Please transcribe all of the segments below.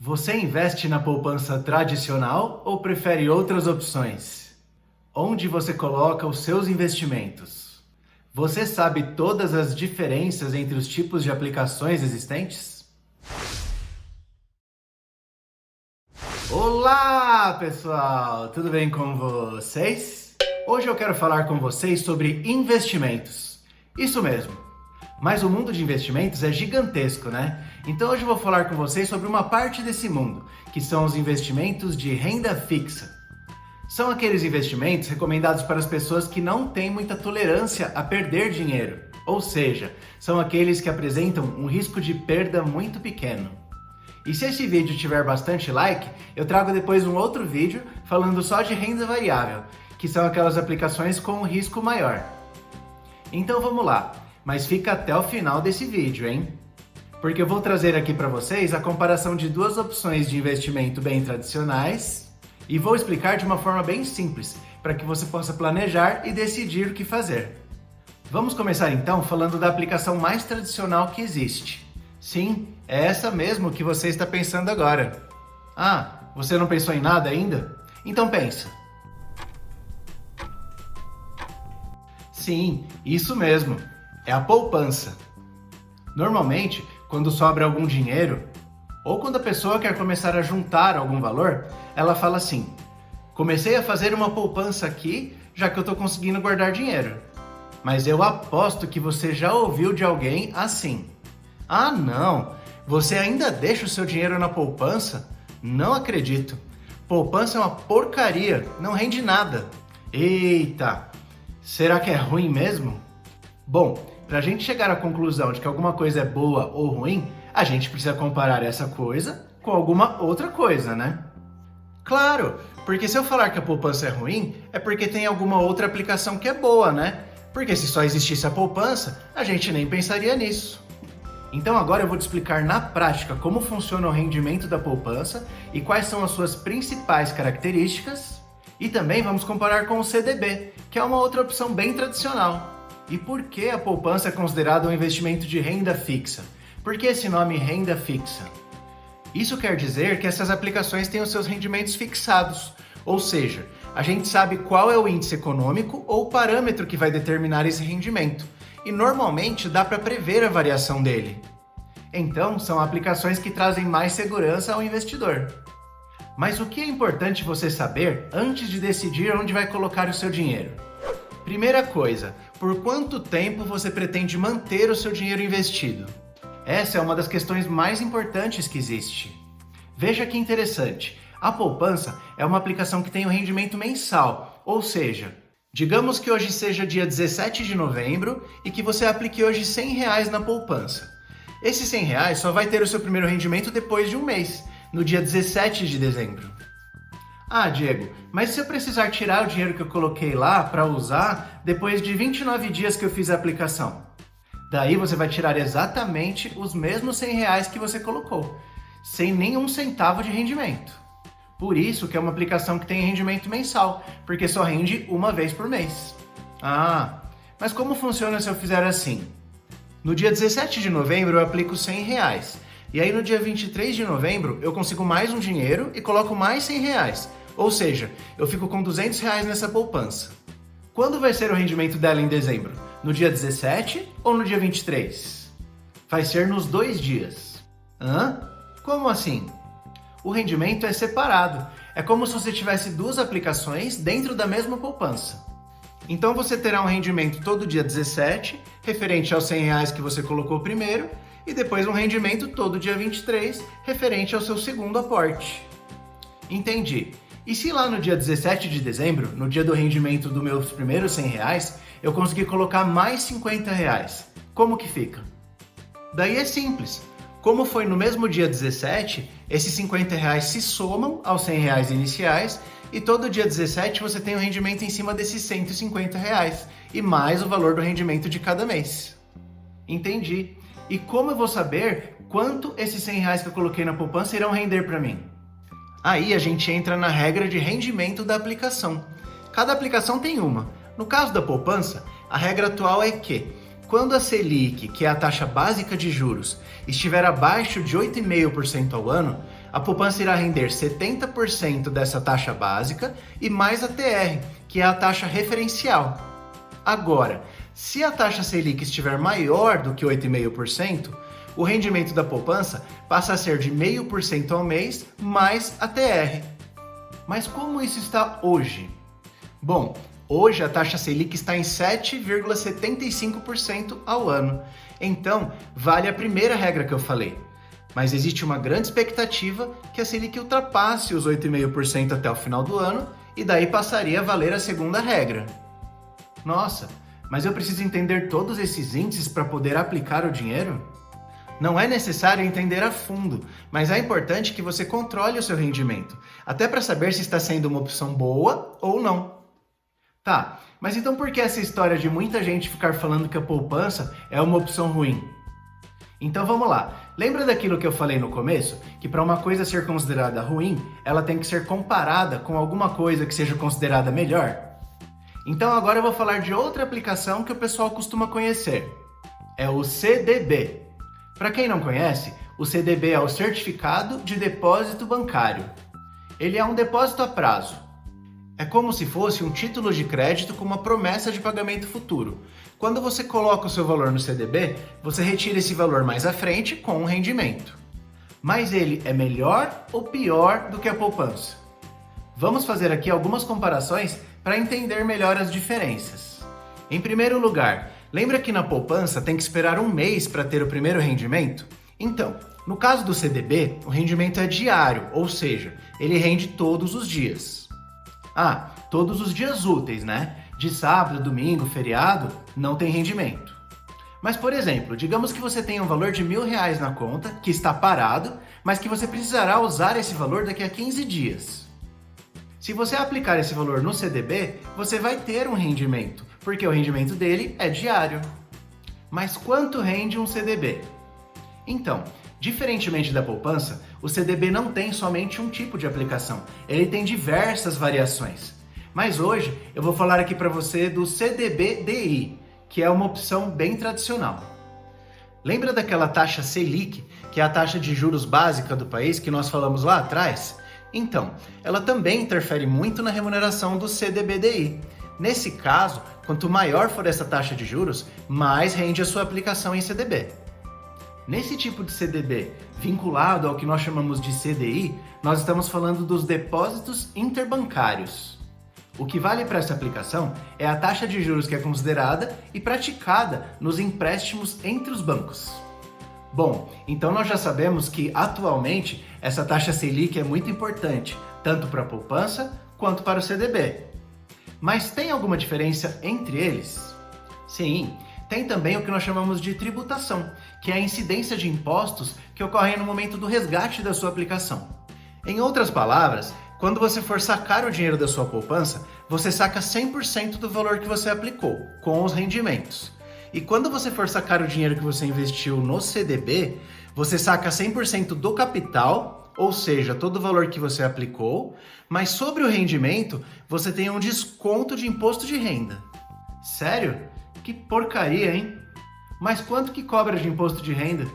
Você investe na poupança tradicional ou prefere outras opções? Onde você coloca os seus investimentos? Você sabe todas as diferenças entre os tipos de aplicações existentes? Olá, pessoal! Tudo bem com vocês? Hoje eu quero falar com vocês sobre investimentos. Isso mesmo. Mas o mundo de investimentos é gigantesco, né? Então hoje eu vou falar com vocês sobre uma parte desse mundo, que são os investimentos de renda fixa. São aqueles investimentos recomendados para as pessoas que não têm muita tolerância a perder dinheiro, ou seja, são aqueles que apresentam um risco de perda muito pequeno. E se esse vídeo tiver bastante like, eu trago depois um outro vídeo falando só de renda variável, que são aquelas aplicações com um risco maior. Então vamos lá, mas fica até o final desse vídeo, hein? Porque eu vou trazer aqui para vocês a comparação de duas opções de investimento bem tradicionais e vou explicar de uma forma bem simples, para que você possa planejar e decidir o que fazer. Vamos começar então falando da aplicação mais tradicional que existe. Sim, é essa mesmo que você está pensando agora. Ah, você não pensou em nada ainda? Então pensa. Sim, isso mesmo. É a poupança. Normalmente, quando sobra algum dinheiro, ou quando a pessoa quer começar a juntar algum valor, ela fala assim: comecei a fazer uma poupança aqui, já que eu estou conseguindo guardar dinheiro. Mas eu aposto que você já ouviu de alguém assim: ah não, você ainda deixa o seu dinheiro na poupança? Não acredito. Poupança é uma porcaria, não rende nada. Eita, será que é ruim mesmo? Bom, para a gente chegar à conclusão de que alguma coisa é boa ou ruim, a gente precisa comparar essa coisa com alguma outra coisa, né? Claro, porque se eu falar que a poupança é ruim, é porque tem alguma outra aplicação que é boa, né? Porque se só existisse a poupança, a gente nem pensaria nisso. Então agora eu vou te explicar na prática como funciona o rendimento da poupança e quais são as suas principais características. E também vamos comparar com o CDB, que é uma outra opção bem tradicional. E por que a poupança é considerada um investimento de renda fixa? Por que esse nome renda fixa? Isso quer dizer que essas aplicações têm os seus rendimentos fixados, ou seja, a gente sabe qual é o índice econômico ou parâmetro que vai determinar esse rendimento, e normalmente dá para prever a variação dele. Então, são aplicações que trazem mais segurança ao investidor. Mas o que é importante você saber antes de decidir onde vai colocar o seu dinheiro? Primeira coisa, por quanto tempo você pretende manter o seu dinheiro investido? Essa é uma das questões mais importantes que existe. Veja que interessante, a poupança é uma aplicação que tem um rendimento mensal, ou seja, digamos que hoje seja dia 17 de novembro e que você aplique hoje R$100 na poupança. Esse R$100 só vai ter o seu primeiro rendimento depois de um mês, no dia 17 de dezembro. Ah, Diego, mas se eu precisar tirar o dinheiro que eu coloquei lá para usar depois de 29 dias que eu fiz a aplicação? Daí você vai tirar exatamente os mesmos R$100 que você colocou, sem nenhum centavo de rendimento. Por isso que é uma aplicação que tem rendimento mensal, porque só rende uma vez por mês. Ah, mas como funciona se eu fizer assim? No dia 17 de novembro eu aplico R$100, e aí no dia 23 de novembro eu consigo mais um dinheiro e coloco mais R$100. Ou seja, eu fico com R$200 nessa poupança. Quando vai ser o rendimento dela em dezembro? No dia 17 ou no dia 23? Vai ser nos 2 dias. Hã? Como assim? O rendimento é separado. É como se você tivesse duas aplicações dentro da mesma poupança. Então você terá um rendimento todo dia 17, referente aos R$100 que você colocou primeiro, e depois um rendimento todo dia 23, referente ao seu segundo aporte. Entendi. E se lá no dia 17 de dezembro, no dia do rendimento dos meus primeiros R$100, eu conseguir colocar mais R$50, como que fica? Daí é simples. Como foi no mesmo dia 17, esses R$50 se somam aos R$100 iniciais e todo dia 17 você tem um rendimento em cima desses R$150 e mais o valor do rendimento de cada mês. Entendi. E como eu vou saber quanto esses R$100 que eu coloquei na poupança irão render para mim? Aí a gente entra na regra de rendimento da aplicação. Cada aplicação tem uma. No caso da poupança, a regra atual é que, quando a Selic, que é a taxa básica de juros, estiver abaixo de 8,5% ao ano, a poupança irá render 70% dessa taxa básica e mais a TR, que é a taxa referencial. Agora, se a taxa Selic estiver maior do que 8,5%, o rendimento da poupança passa a ser de 0,5% ao mês mais a TR. Mas como isso está hoje? Bom, hoje a taxa Selic está em 7,75% ao ano. Então, vale a primeira regra que eu falei. Mas existe uma grande expectativa que a Selic ultrapasse os 8,5% até o final do ano e daí passaria a valer a segunda regra. Nossa, mas eu preciso entender todos esses índices para poder aplicar o dinheiro? Não é necessário entender a fundo, mas é importante que você controle o seu rendimento, até para saber se está sendo uma opção boa ou não. Tá, mas então por que essa história de muita gente ficar falando que a poupança é uma opção ruim? Então vamos lá, lembra daquilo que eu falei no começo? Que para uma coisa ser considerada ruim, ela tem que ser comparada com alguma coisa que seja considerada melhor? Então agora eu vou falar de outra aplicação que o pessoal costuma conhecer. É o CDB. Para quem não conhece, o CDB é o Certificado de Depósito Bancário. Ele é um depósito a prazo. É como se fosse um título de crédito com uma promessa de pagamento futuro. Quando você coloca o seu valor no CDB, você retira esse valor mais à frente com um rendimento. Mas ele é melhor ou pior do que a poupança? Vamos fazer aqui algumas comparações para entender melhor as diferenças. Em primeiro lugar, lembra que na poupança tem que esperar um mês para ter o primeiro rendimento? Então, no caso do CDB, o rendimento é diário, ou seja, ele rende todos os dias. Todos os dias úteis, né? De sábado, domingo, feriado, não tem rendimento. Mas, por exemplo, digamos que você tenha um valor de R$1.000 na conta, que está parado, mas que você precisará usar esse valor daqui a 15 dias. Se você aplicar esse valor no CDB, você vai ter um rendimento, porque o rendimento dele é diário. Mas quanto rende um CDB? Então, diferentemente da poupança, o CDB não tem somente um tipo de aplicação, ele tem diversas variações. Mas hoje eu vou falar aqui para você do CDB-DI, que é uma opção bem tradicional. Lembra daquela taxa Selic, que é a taxa de juros básica do país que nós falamos lá atrás? Então, ela também interfere muito na remuneração do CDB-DI. Nesse caso, quanto maior for essa taxa de juros, mais rende a sua aplicação em CDB. Nesse tipo de CDB, vinculado ao que nós chamamos de CDI, nós estamos falando dos depósitos interbancários. O que vale para essa aplicação é a taxa de juros que é considerada e praticada nos empréstimos entre os bancos. Bom, então nós já sabemos que atualmente essa taxa Selic é muito importante, tanto para a poupança quanto para o CDB. Mas tem alguma diferença entre eles? Sim, tem também o que nós chamamos de tributação, que é a incidência de impostos que ocorrem no momento do resgate da sua aplicação. Em outras palavras, quando você for sacar o dinheiro da sua poupança, você saca 100% do valor que você aplicou, com os rendimentos. E quando você for sacar o dinheiro que você investiu no CDB, você saca 100% do capital, ou seja, todo o valor que você aplicou, mas sobre o rendimento, você tem um desconto de imposto de renda. Sério? Que porcaria, hein? Mas quanto que cobra de imposto de renda?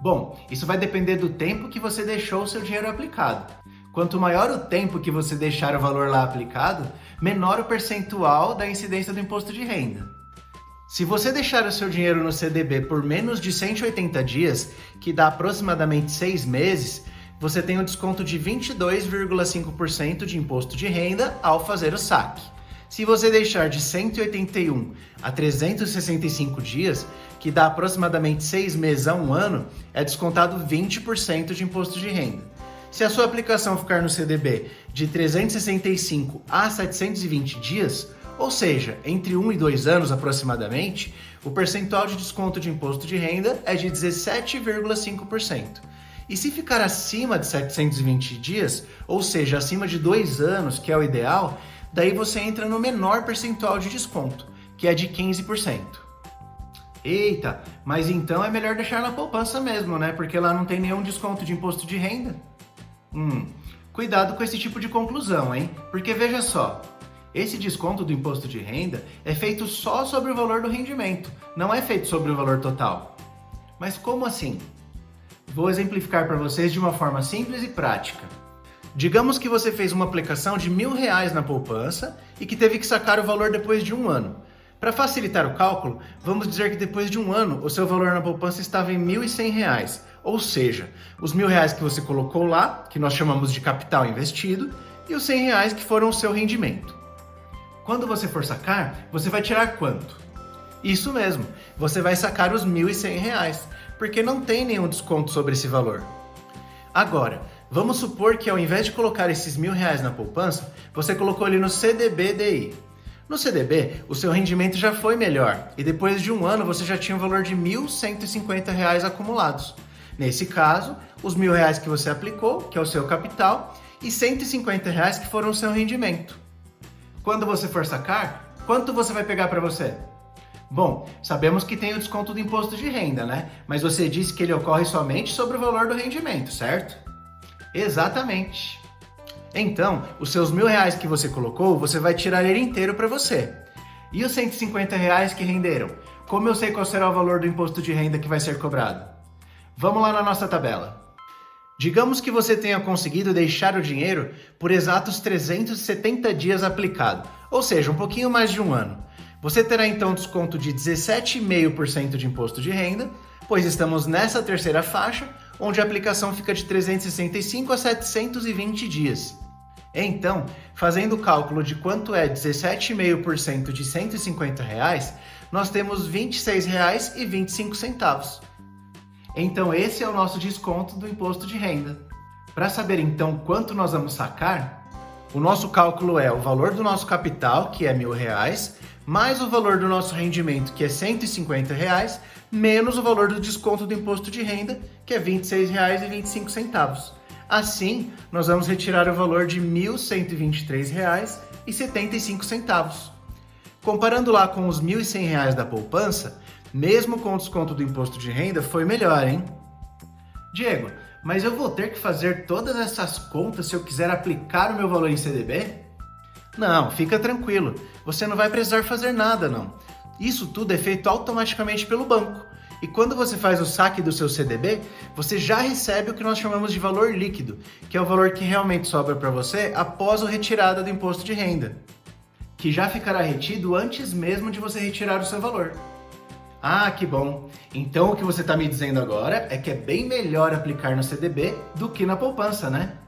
Bom, isso vai depender do tempo que você deixou o seu dinheiro aplicado. Quanto maior o tempo que você deixar o valor lá aplicado, menor o percentual da incidência do imposto de renda. Se você deixar o seu dinheiro no CDB por menos de 180 dias, que dá aproximadamente 6 meses, você tem um desconto de 22,5% de imposto de renda ao fazer o saque. Se você deixar de 181 a 365 dias, que dá aproximadamente 6 meses a 1 ano, é descontado 20% de imposto de renda. Se a sua aplicação ficar no CDB de 365 a 720 dias, ou seja, entre 1 e 2 anos aproximadamente, o percentual de desconto de imposto de renda é de 17,5%. E se ficar acima de 720 dias, ou seja, acima de 2 anos, que é o ideal, daí você entra no menor percentual de desconto, que é de 15%. Eita, mas então é melhor deixar na poupança mesmo, né? Porque lá não tem nenhum desconto de imposto de renda. Cuidado com esse tipo de conclusão, hein? Porque veja só, esse desconto do imposto de renda é feito só sobre o valor do rendimento, não é feito sobre o valor total. Mas como assim? Vou exemplificar para vocês de uma forma simples e prática. Digamos que você fez uma aplicação de R$ 1.000 na poupança e que teve que sacar o valor depois de um ano. Para facilitar o cálculo, vamos dizer que depois de um ano o seu valor na poupança estava em R$ 1.100, ou seja, os R$ 1.000 que você colocou lá, que nós chamamos de capital investido, e os R$ 100 que foram o seu rendimento. Quando você for sacar, você vai tirar quanto? Isso mesmo, você vai sacar os R$ 1.100, porque não tem nenhum desconto sobre esse valor. Agora, vamos supor que ao invés de colocar esses R$ 1.000 na poupança, você colocou ele no CDB-DI. No CDB, o seu rendimento já foi melhor e depois de um ano você já tinha um valor de R$ 1.150 acumulados. Nesse caso, os R$ 1.000 que você aplicou, que é o seu capital, e R$ 150 que foram o seu rendimento. Quando você for sacar, quanto você vai pegar para você? Bom, sabemos que tem o desconto do imposto de renda, né? Mas você disse que ele ocorre somente sobre o valor do rendimento, certo? Exatamente. Então, os seus R$ 1.000 que você colocou, você vai tirar ele inteiro para você. E os R$ 150 que renderam? Como eu sei qual será o valor do imposto de renda que vai ser cobrado? Vamos lá na nossa tabela. Digamos que você tenha conseguido deixar o dinheiro por exatos 370 dias aplicado, ou seja, um pouquinho mais de um ano. Você terá então desconto de 17,5% de imposto de renda, pois estamos nessa terceira faixa, onde a aplicação fica de 365 a 720 dias. Então, fazendo o cálculo de quanto é 17,5% de R$ 150, nós temos R$ 26,25. Então esse é o nosso desconto do imposto de renda. Para saber então quanto nós vamos sacar, o nosso cálculo é o valor do nosso capital, que é R$ 1.000, mais o valor do nosso rendimento, que é R$ 150, menos o valor do desconto do imposto de renda, que é R$ 26,25. Assim, nós vamos retirar o valor de R$ 1.123,75. Comparando lá com os R$ 1.100 da poupança, mesmo com o desconto do imposto de renda, foi melhor, hein? Diego, mas eu vou ter que fazer todas essas contas se eu quiser aplicar o meu valor em CDB? Não, fica tranquilo, você não vai precisar fazer nada, não. Isso tudo é feito automaticamente pelo banco. E quando você faz o saque do seu CDB, você já recebe o que nós chamamos de valor líquido, que é o valor que realmente sobra para você após a retirada do imposto de renda, que já ficará retido antes mesmo de você retirar o seu valor. Ah, que bom! Então o que você está me dizendo agora é que é bem melhor aplicar no CDB do que na poupança, né?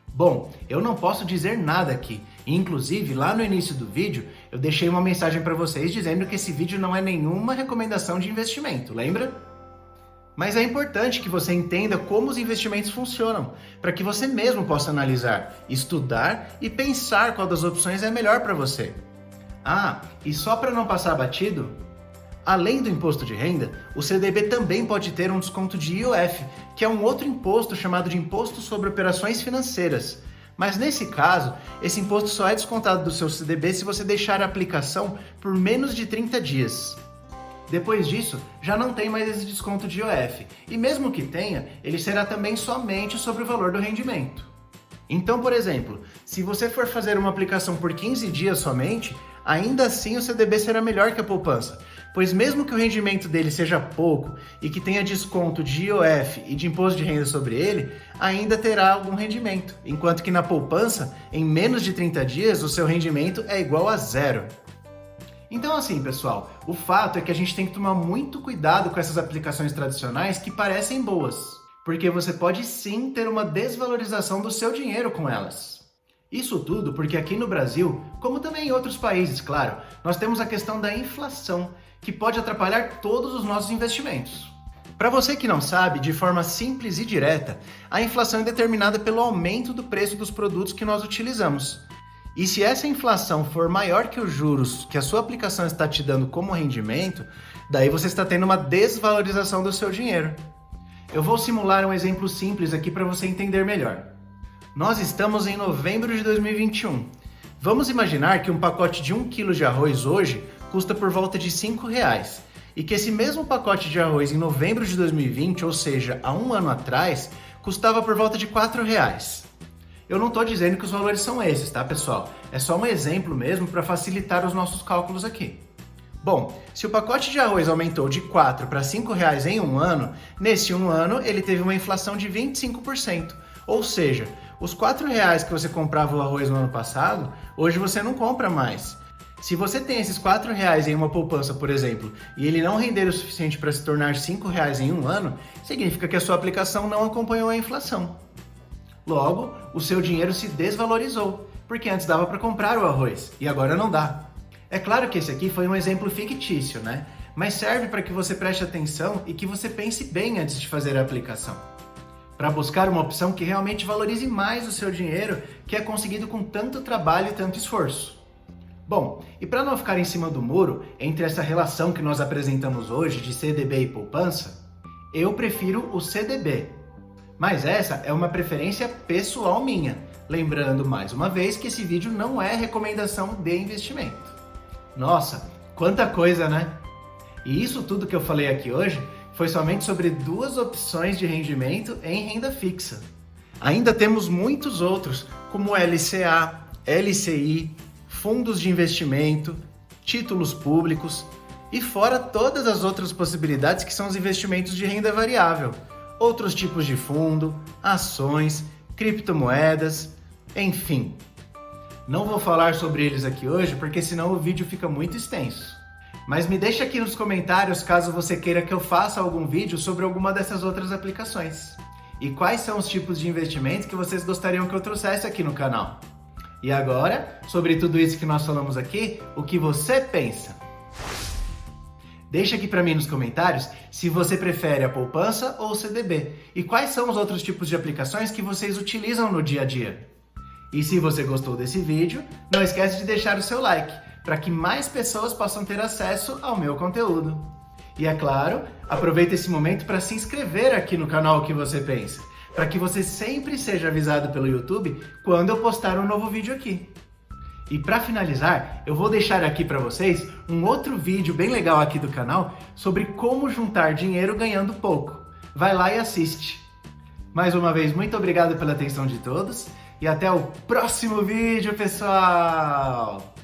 Bom, eu não posso dizer nada aqui. Inclusive, lá no início do vídeo, eu deixei uma mensagem para vocês dizendo que esse vídeo não é nenhuma recomendação de investimento, lembra? Mas é importante que você entenda como os investimentos funcionam, para que você mesmo possa analisar, estudar e pensar qual das opções é melhor para você. Ah, e só para não passar batido, além do imposto de renda, o CDB também pode ter um desconto de IOF, que é um outro imposto chamado de Imposto sobre Operações Financeiras. Mas nesse caso, esse imposto só é descontado do seu CDB se você deixar a aplicação por menos de 30 dias. Depois disso, já não tem mais esse desconto de IOF, e mesmo que tenha, ele será também somente sobre o valor do rendimento. Então, por exemplo, se você for fazer uma aplicação por 15 dias somente, ainda assim o CDB será melhor que a poupança, pois mesmo que o rendimento dele seja pouco e que tenha desconto de IOF e de imposto de renda sobre ele, ainda terá algum rendimento, enquanto que na poupança, em menos de 30 dias, o seu rendimento é igual a zero. Então assim, pessoal, o fato é que a gente tem que tomar muito cuidado com essas aplicações tradicionais que parecem boas, porque você pode sim ter uma desvalorização do seu dinheiro com elas. Isso tudo porque aqui no Brasil, como também em outros países, claro, nós temos a questão da inflação, que pode atrapalhar todos os nossos investimentos. Para você que não sabe, de forma simples e direta, a inflação é determinada pelo aumento do preço dos produtos que nós utilizamos. E se essa inflação for maior que os juros que a sua aplicação está te dando como rendimento, daí você está tendo uma desvalorização do seu dinheiro. Eu vou simular um exemplo simples aqui para você entender melhor. Nós estamos em novembro de 2021. Vamos imaginar que um pacote de 1 kg de arroz hoje custa por volta de R$ 5,00 e que esse mesmo pacote de arroz em novembro de 2020, ou seja, há um ano atrás, custava por volta de R$ 4,00. Eu não estou dizendo que os valores são esses, tá, pessoal? É só um exemplo mesmo para facilitar os nossos cálculos aqui. Bom, se o pacote de arroz aumentou de 4 para 5 reais em um ano, nesse um ano ele teve uma inflação de 25%. Ou seja, os 4 reais que você comprava o arroz no ano passado, hoje você não compra mais. Se você tem esses 4 reais em uma poupança, por exemplo, e ele não render o suficiente para se tornar 5 reais em um ano, significa que a sua aplicação não acompanhou a inflação. Logo, o seu dinheiro se desvalorizou, porque antes dava para comprar o arroz e agora não dá. É claro que esse aqui foi um exemplo fictício, né? Mas serve para que você preste atenção e que você pense bem antes de fazer a aplicação. Para buscar uma opção que realmente valorize mais o seu dinheiro, que é conseguido com tanto trabalho e tanto esforço. Bom, e para não ficar em cima do muro, entre essa relação que nós apresentamos hoje de CDB e poupança, eu prefiro o CDB. Mas essa é uma preferência pessoal minha, lembrando mais uma vez que esse vídeo não é recomendação de investimento. Nossa, quanta coisa, né? E isso tudo que eu falei aqui hoje foi somente sobre 2 opções de rendimento em renda fixa. Ainda temos muitos outros, como LCA, LCI, fundos de investimento, títulos públicos e fora todas as outras possibilidades que são os investimentos de renda variável, outros tipos de fundo, ações, criptomoedas, enfim. Não vou falar sobre eles aqui hoje porque senão o vídeo fica muito extenso. Mas me deixa aqui nos comentários caso você queira que eu faça algum vídeo sobre alguma dessas outras aplicações. E quais são os tipos de investimentos que vocês gostariam que eu trouxesse aqui no canal. E agora, sobre tudo isso que nós falamos aqui, o que você pensa? Deixa aqui para mim nos comentários se você prefere a poupança ou o CDB e quais são os outros tipos de aplicações que vocês utilizam no dia a dia. E se você gostou desse vídeo, não esquece de deixar o seu like, para que mais pessoas possam ter acesso ao meu conteúdo. E é claro, aproveita esse momento para se inscrever aqui no canal O Que Você Pensa, para que você sempre seja avisado pelo YouTube quando eu postar um novo vídeo aqui. E para finalizar, eu vou deixar aqui para vocês um outro vídeo bem legal aqui do canal sobre como juntar dinheiro ganhando pouco. Vai lá e assiste. Mais uma vez, muito obrigado pela atenção de todos e até o próximo vídeo, pessoal!